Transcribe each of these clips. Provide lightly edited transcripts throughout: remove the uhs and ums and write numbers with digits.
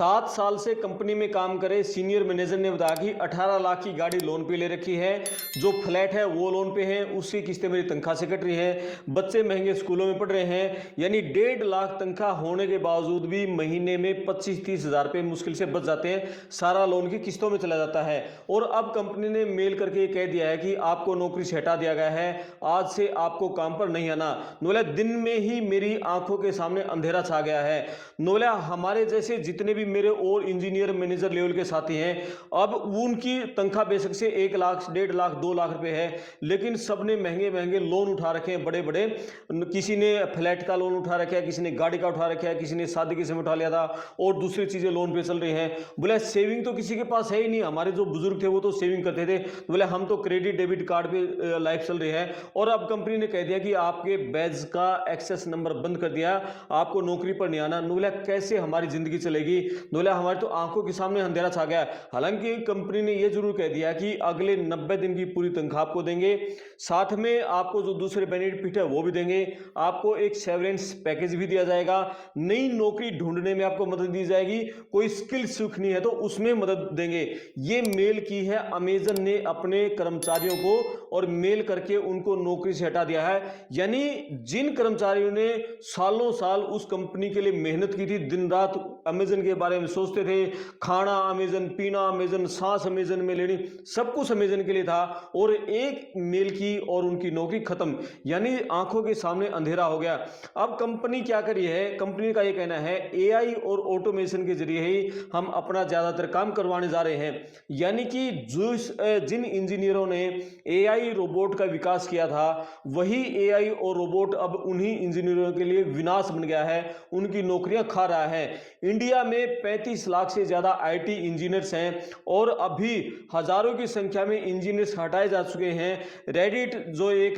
7 साल से कंपनी में काम करे सीनियर मैनेजर ने बताया कि 18 लाख की गाड़ी लोन पे ले रखी है, जो फ्लैट है वो लोन पे है, उसकी किस्तें मेरी तनख्वाह से कट रही है, बच्चे महंगे स्कूलों में पढ़ रहे हैं। यानी 1.5 लाख तनख्वाह होने के बावजूद भी महीने में 25-30 हज़ार रुपये मुश्किल से बच जाते हैं, सारा लोन की किस्तों में चला जाता है। और अब कंपनी ने मेल करके कह दिया है कि आपको नौकरी से हटा दिया गया है, आज से आपको काम पर नहीं आना। नोला दिन में ही मेरी आंखों के सामने अंधेरा छा गया है। नोला हमारे जैसे जितने भी मेरे और इंजीनियर मैनेजर लेवल के साथी हैं, अब उनकी तनख्वाह बेशक से 1 लाख 1.5 लाख 2 लाख रुपए है, लेकिन सबने महंगे महंगे लोन उठा रखे हैं, बड़े बड़े। किसी ने फ्लैट का लोन उठा रखा है, किसी ने गाड़ी का उठा रखा है, किसी ने शादी के समय उठा लिया था और दूसरी चीजें लोन पे चल रही हैं। बोले सेविंग तो किसी के पास है ही नहीं। हमारे जो बुजुर्ग थे वो तो सेविंग करते थे, बोले हम तो क्रेडिट डेबिट कार्ड पे लाइफ चल रही है। और अब कंपनी ने कह दिया कि आपके बैज का एक्सेस नंबर बंद कर दिया, आपको नौकरी पर नहीं आना। बोले कैसे हमारी जिंदगी चलेगी? बोले हमारे तो आंखों के सामने अंधेरा छा गया। हालांकि कंपनी ने यह जरूर कह दिया कि अगले 90 दिन की पूरी तनख्वाह आपको देंगे, साथ में आपको जो दूसरे बेनिफिट है वो भी देंगे, आपको एक सेवरेंस पैकेज भी दिया जाएगा, नई नौकरी ढूंढने में आपको मदद दी जाएगी, कोई स्किल सीखनी है तो उसमें मदद देंगे। ये मेल की है अमेजन ने अपने कर्मचारियों को और मेल करके उनको नौकरी से हटा दिया है। यानी जिन कर्मचारियों ने सालों साल उस कंपनी के लिए मेहनत की थी, दिन रात अमेजन के बारे में सोचते थे, खाना अमेजन, पीना अमेजन, सांस अमेजन में लेनी, सब कुछ अमेजन के लिए था, और एक मेल की और उनकी नौकरी खत्म। यानी आंखों के सामने अंधेरा हो गया। अब कंपनी क्या करी है? कंपनी का यह कहना है एआई और ऑटोमेशन के जरिए ही हम अपना ज्यादातर काम करवाने जा रहे हैं। यानी कि जिन इंजीनियरों ने एआई रोबोट का विकास किया था, वही एआई और रोबोट अब उन्हीं इंजीनियरों के लिए विनाश बन गया है, उनकी नौकरियां खा रहा है। इंडिया में 35 लाख से ज्यादा आईटी इंजीनियर्स हैं और अभी हजारों की संख्या में इंजीनियर्स हटाए जा चुके हैं। रेडिट जो एक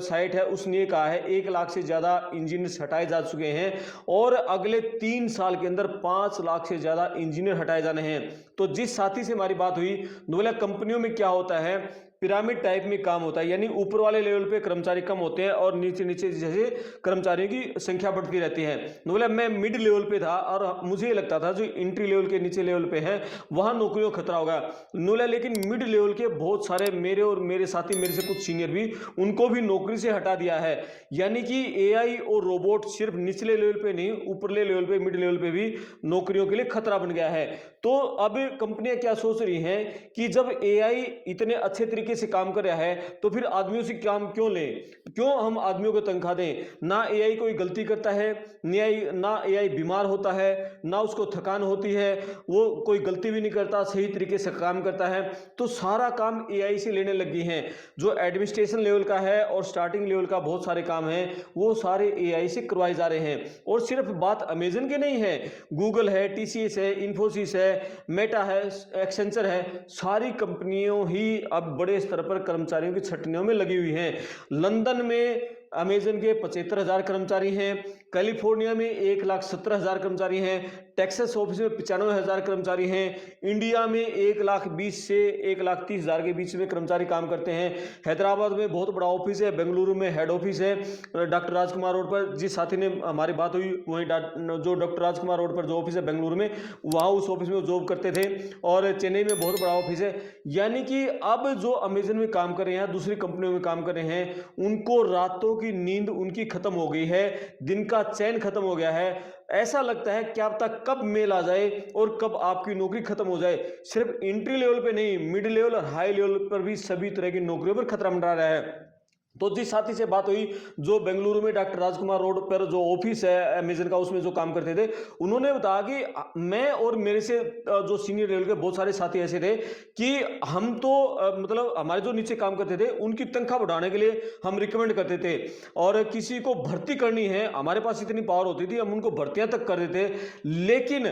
साइट है उसने कहा है 1 लाख से ज्यादा इंजीनियर्स हटाए जा चुके हैं और अगले 3 साल के अंदर 5 लाख से ज्यादा इंजीनियर हटाए जाने हैं। तो जिस साथी से हमारी बात हुई, बोला कंपनियों में क्या होता है, पिरामिड टाइप में काम होता है। यानी ऊपर वाले लेवल पे कर्मचारी कम होते हैं और नीचे नीचे जैसे कर्मचारियों की संख्या बढ़ती रहती है। बोला मैं मिड लेवल पे था और मुझे लगता था जो एंट्री लेवल के नीचे लेवल पे है वहां नौकरियों खतरा होगा। बोला लेकिन मिड लेवल के बहुत सारे मेरे और मेरे साथी, मेरे से कुछ सीनियर भी, उनको भी नौकरी से हटा दिया है। यानी कि एआई और रोबोट सिर्फ निचले लेवल पे नहीं, ऊपरले लेवल पे, मिड लेवल पे भी नौकरियों के लिए खतरा बन गया है। तो अब कंपनियां क्या सोच रही हैं कि जब एआई इतने अच्छे तरीके से काम कर रहा है तो फिर आदमियों से काम क्यों लें, क्यों हम आदमियों को तनख्वाह दें? ना एआई कोई गलती करता है, ना एआई बीमार होता है, ना उसको थकान होती है, वो कोई गलती भी नहीं करता, सही तरीके से काम करता है। तो सारा काम एआई से लेने लगी हैं। जो एडमिनिस्ट्रेशन लेवल का है और स्टार्टिंग लेवल का बहुत सारे काम हैं वो सारे एआई से करवाए जा रहे हैं। और सिर्फ बात अमेजन के नहीं है, गूगल है, टीसीएस है, इन्फोसिस है, मेटा है, एक्सेंचर है, सारी कंपनियों ही अब बड़े स्तर पर कर्मचारियों की छटनियों में लगी हुई हैं। लंदन में अमेजन के 75,000 कर्मचारी हैं, कैलिफोर्निया में 1,17,000 कर्मचारी हैं, टेक्सास ऑफिस में 95,000 कर्मचारी हैं, इंडिया में 1,20,000 से 1,30,000 के बीच में कर्मचारी काम करते हैं। हैदराबाद में बहुत बड़ा ऑफिस है, बेंगलुरु में हेड ऑफिस है, डॉक्टर राजकुमार रोड पर। जिस साथी ने हमारी बात हुई वही जो डॉक्टर राजकुमार रोड पर जो ऑफिस है बेंगलुरु में, वहाँ उस ऑफिस में जॉब करते थे। और चेन्नई में बहुत बड़ा ऑफिस है। यानी कि अब जो अमेजन में काम कर रहे हैं, दूसरी कंपनियों में काम कर रहे हैं, उनको रातों की नींद उनकी खत्म हो गई है, दिन का चैन खत्म हो गया है। ऐसा लगता है क्या पता कब मेल आ जाए और कब आपकी नौकरी खत्म हो जाए। सिर्फ एंट्री लेवल पे नहीं, मिड लेवल और हाई लेवल पर भी सभी तरह की नौकरियों पर खतरा मंडरा रहा है। तो जिस साथी से बात हुई जो बेंगलुरु में डॉक्टर राजकुमार रोड पर जो ऑफिस है अमेजन का, उसमें जो काम करते थे, उन्होंने बताया कि मैं और मेरे से जो सीनियर लेवल के बहुत सारे साथी ऐसे थे कि हम तो मतलब हमारे जो नीचे काम करते थे उनकी तनख्वाह बढ़ाने के लिए हम रिकमेंड करते थे, और किसी को भर्ती करनी है हमारे पास इतनी पावर होती थी, हम उनको भर्तियां तक कर देते। लेकिन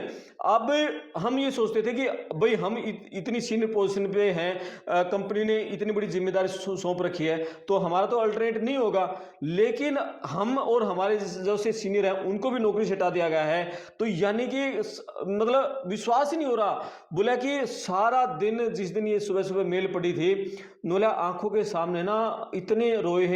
अब हम ये सोचते थे कि भाई हम इतनी सीनियर पोजीशन पे हैं, कंपनी ने इतनी बड़ी जिम्मेदारी सौंप रखी है, तो हमारा तो अल्टरनेट नहीं होगा। लेकिन हम और हमारे जो से सीनियर हैं उनको भी नौकरी से हटा दिया गया है। तो यानी कि मतलब विश्वास ही नहीं हो रहा। बोला कि सारा दिन, जिस दिन ये सुबह सुबह मेल पड़ी थी, बोला आंखों के सामने ना इतने रोए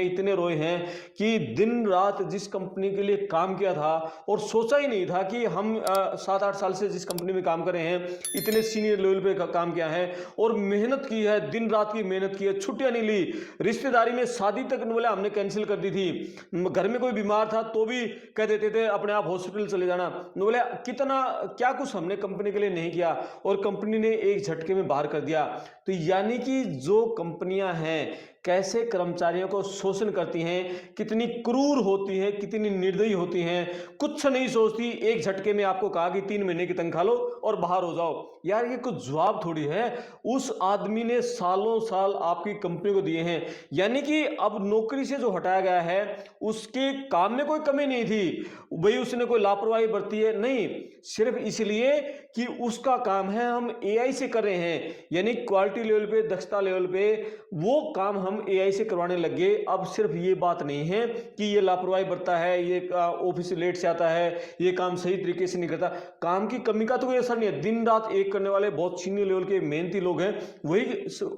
हैं कि दिन रात जिस कंपनी के लिए काम किया था और सोचा ही नहीं था कि हम 7-8 साल से जिस कंपनी में काम कर रहे हैं, इतने सीनियर लेवल पे काम किया है और मेहनत की है, दिन रात की मेहनत की है, छुट्टियां नहीं ली, रिश्तेदारी में शादी तक बोला हमने कैंसिल कर दी थी, घर में कोई बीमार था तो भी कह देते थे अपने आप हॉस्पिटल चले जाना। बोले कितना क्या कुछ हमने कंपनी के लिए नहीं किया और कंपनी ने एक झटके में बाहर कर दिया। तो यानी कि जो कंपनियां हैं कैसे कर्मचारियों को शोषण करती हैं, कितनी क्रूर होती हैं, कितनी निर्दयी होती हैं, कुछ नहीं सोचती, एक झटके में आपको कहा कि 3 महीने की तनख्वाह लो और बाहर हो जाओ। यार ये कुछ जवाब थोड़ी है, उस आदमी ने सालों साल आपकी कंपनी को दिए हैं, यानी कि अब नौकरी से जो हटाया गया है उसके काम में कोई कमी नहीं थी, भाई उसने कोई लापरवाही बरती है नहीं, सिर्फ इसलिए कि उसका काम है हम एआई से कर रहे हैं, यानी क्वालिटी लेवल पे, दक्षता लेवल पे वो काम हम एआई से करवाने लग गए। अब सिर्फ ये बात नहीं है कि ये लापरवाही बरतता है, ये ऑफिस से लेट से आता है, ये काम सही तरीके से नहीं करता, काम की कमी का तो कोई असर नहीं है, दिन रात एक करने वाले बहुत सीनियर लेवल के मेहनती लोग हैं, वही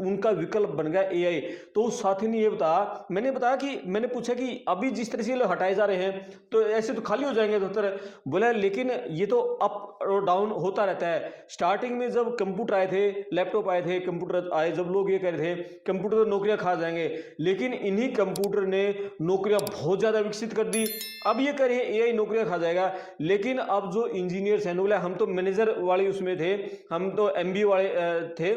उनका विकल्प बन गया एआई। तो उस साथी ने ये बताया, मैंने पूछा कि अभी जिस तरह से हटाए जा रहे हैं तो ऐसे तो खाली हो जाएंगे दफ्तर। बोला लेकिन ये तो अप और डाउन होता रहता है। स्टार्टिंग में जब कंप्यूटर आए थे, लैपटॉप आए थे, कंप्यूटर आए, जब लोग ये कह रहे थे कंप्यूटर तो नौकरियां खा जाएंगे, लेकिन इन्हीं कंप्यूटर ने नौकरियां बहुत ज्यादा विकसित कर दी। अब ये कह रहे हैं एआई नौकरियां खा जाएगा, लेकिन अब जो इंजीनियर्स हैं, बोला हम तो मैनेजर वाले उसमें थे, हम तो एमबीए वाले थे,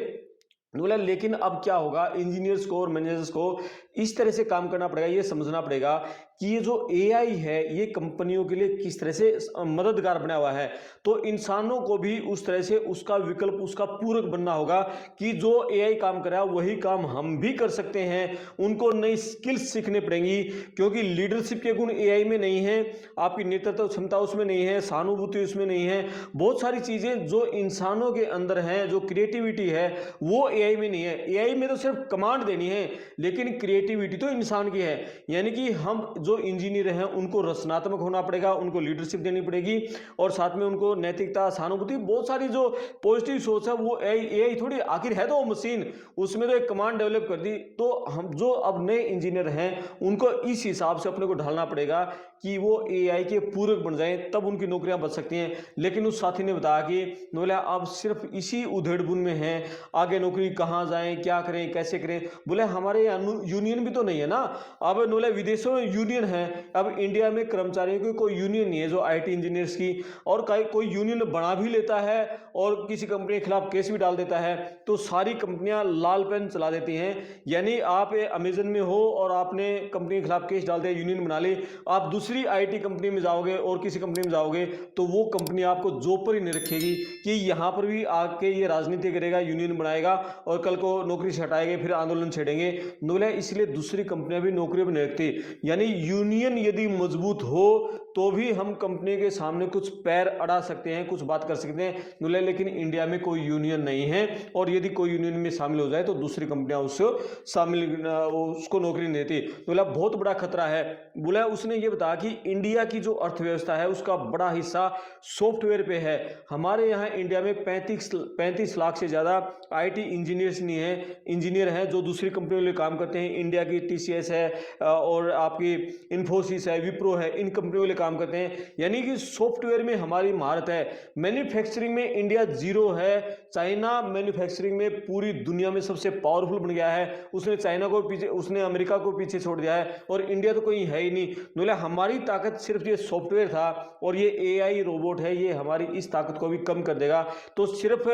बोला लेकिन अब क्या होगा, इंजीनियर्स को और मैनेजर्स को इस तरह से काम करना पड़ेगा, ये समझना पड़ेगा कि ये जो एआई है ये कंपनियों के लिए किस तरह से मददगार बना हुआ है। तो इंसानों को भी उस तरह से उसका विकल्प, उसका पूरक बनना होगा कि जो एआई काम कर रहा है वही काम हम भी कर सकते हैं। उनको नई स्किल्स सीखनी पड़ेंगी, क्योंकि लीडरशिप के गुण एआई में नहीं है, आपकी नेतृत्व क्षमता उसमें नहीं है, सहानुभूति उसमें नहीं है, बहुत सारी चीजें जो इंसानों के अंदर हैं, जो क्रिएटिविटी है वो एआई में नहीं है। एआई में तो सिर्फ कमांड देनी है, लेकिन क्रिएटिविटी तो इंसान की है। यानी कि हम जो इंजीनियर हैं उनको रचनात्मक होना पड़ेगा, उनको लीडरशिप देनी पड़ेगी और साथ में उनको नैतिकता, सहानुभूति, बहुत सारी जो पॉजिटिव सोच है वो एआई थोड़ी, आखिर है तो वो मशीन, उसमें तो एक कमांड डेवलप कर दी। तो हम जो अब नए इंजीनियर हैं उनको इस हिसाब से अपने को ढालना पड़ेगा कि वो एआई के पूरक बन जाएं, तब उनकी नौकरियां बच सकती हैं। लेकिन उस साथी ने बताया कि बोला अब सिर्फ इसी उधेड़-बुन में हैं, आगे नौकरी कहाँ जाएं, क्या करें, कैसे करें। बोले हमारे यहाँ यूनियन भी तो नहीं है ना, अब बोले विदेशों में यूनियन है, अब इंडिया में कर्मचारियों की कोई यूनियन नहीं है जो आईटी इंजीनियर्स की, और कोई यूनियन बना भी लेता है और किसी कंपनी के खिलाफ केस भी डाल देता है तो सारी कंपनियां लाल पेन चला देती हैं। यानी आप अमेजन में हो और आपने कंपनी के खिलाफ केस डाल दिया, यूनियन बना ली, आप दूसरी आईटी कंपनी में जाओगे और किसी कंपनी में जाओगे तो वो कंपनी आपको जॉब पर ही नहीं रखेगी कि यहां पर भी आके ये राजनीति करेगा, यूनियन बनाएगा और कल को नौकरी से हटाएंगे, फिर आंदोलन छेड़ेंगे। बोले इसलिए दूसरी कंपनियां भी नौकरी पर नहीं रखती। यानी यूनियन यदि मजबूत हो तो भी हम कंपनी के सामने कुछ पैर अड़ा सकते हैं, कुछ बात कर सकते हैं। बोले लेकिन इंडिया में कोई यूनियन नहीं है और यदि कोई यूनियन में शामिल हो जाए तो दूसरी कंपनियां उसको नौकरी नहीं देती। बोला बहुत बड़ा खतरा है। बोला उसने ये बताया कि इंडिया की जो अर्थव्यवस्था है उसका बड़ा हिस्सा सॉफ्टवेयर पे है। हमारे यहाँ इंडिया में 35 लाख से ज्यादा आईटी इंजीनियर हैं जो दूसरी कंपनियों के लिए काम करते हैं। इंडिया की टीसीएस है और आपकी इन्फोसिस है, विप्रो है, इन कंपनियों के लिए काम करते हैं। यानी कि सॉफ्टवेयर में हमारी महारत है। मैन्युफैक्चरिंग में इंडिया जीरो है। चाइना मैन्युफैक्चरिंग में पूरी दुनिया में सबसे पावरफुल बन गया है, उसने चाइना को पीछे, उसने अमेरिका को पीछे छोड़ दिया है और इंडिया तो कोई है ही नहीं। बोले हमारी ताकत सिर्फ ये सॉफ्टवेयर था और ये एआई रोबोट है, ये हमारी इस ताकत को भी कम कर देगा। तो सिर्फ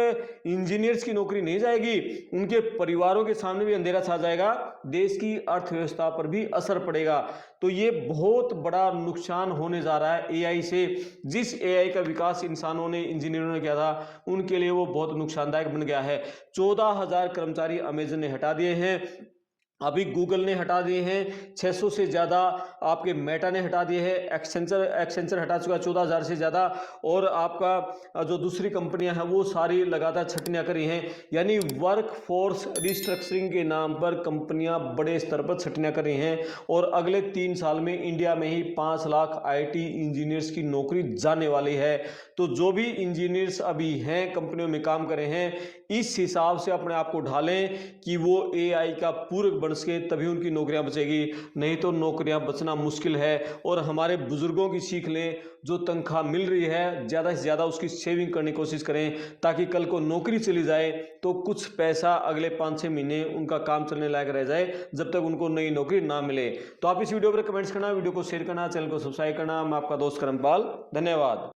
इंजीनियर्स की नौकरी नहीं जाएगी, उनके परिवारों के सामने भी अंधेरा छा जाएगा, देश की अर्थव्यवस्था पर भी असर पड़ेगा। तो ये बहुत बड़ा नुकसान होने जा रहा है एआई से। जिस एआई का विकास इंसानों ने, इंजीनियरों ने किया था, उनके लिए वो बहुत नुकसानदायक बन गया है। 14,000 कर्मचारी अमेजन ने हटा दिए हैं अभी गूगल ने हटा दिए हैं 600 से ज़्यादा, आपके मेटा ने हटा दिए हैं, एक्सेंचर हटा चुका 14,000 से ज़्यादा, और आपका जो दूसरी कंपनियां हैं वो सारी लगातार छटनियां करी हैं। यानी वर्क फोर्स रिस्ट्रक्चरिंग के नाम पर कंपनियां बड़े स्तर पर छटनियां कर रही हैं, और अगले 3 साल में इंडिया में ही 5 लाख IT इंजीनियर्स की नौकरी जाने वाली है। तो जो भी इंजीनियर्स अभी हैं कंपनियों में काम कर रहे हैं, इस हिसाब से अपने आप को ढालें कि वो AI का पूरक बन सके, तभी उनकी नौकरियां बचेगी, नहीं तो नौकरियां बचना मुश्किल है। और हमारे बुजुर्गों की सीख लें, जो तनख्वाह मिल रही है ज़्यादा से ज़्यादा उसकी सेविंग करने की कोशिश करें, ताकि कल को नौकरी चली जाए तो कुछ पैसा अगले 5-6 महीने उनका काम चलने लायक रह जाए, जब तक उनको नई नौकरी ना मिले। तो आप इस वीडियो पर कमेंट्स करना, वीडियो को शेयर करना, चैनल को सब्सक्राइब करना। मैं आपका दोस्त करमपाल, धन्यवाद।